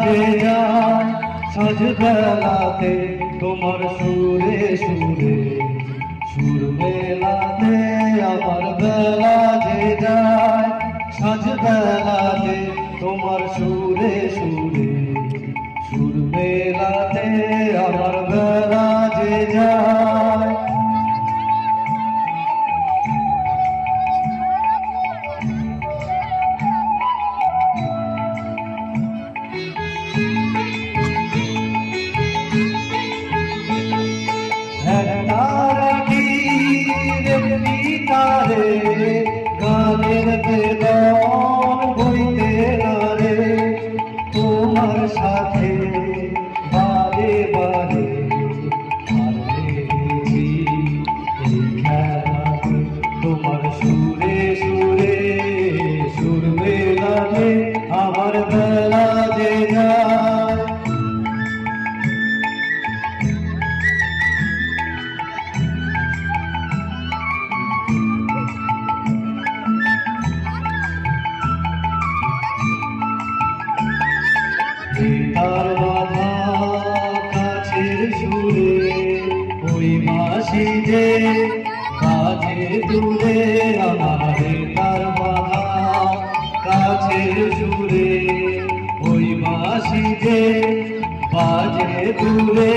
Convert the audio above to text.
যে যায় সাঁঝ বেলাতে তোমার সুরে সুরে সুর মেলাতে আমার বেলা যে যায় সাঁঝ বেলাতে তোমার সুরে সুরে সুর মেলাতে আমার বেলা যে যায়। তারে গানের বেদন বইতে নারে তোমার সাথে বারে বারে হারিয়েছি এই খেলাতে তোমার সুরে সুরে সুর মেলাতে আমার বেলা যে যায়। তার বাধা কাছের সুরে ওই মাসি যে কাছে দূরে আমার তার বাধা কাছের সুরে ওই মাসি যে বাজে দূরে।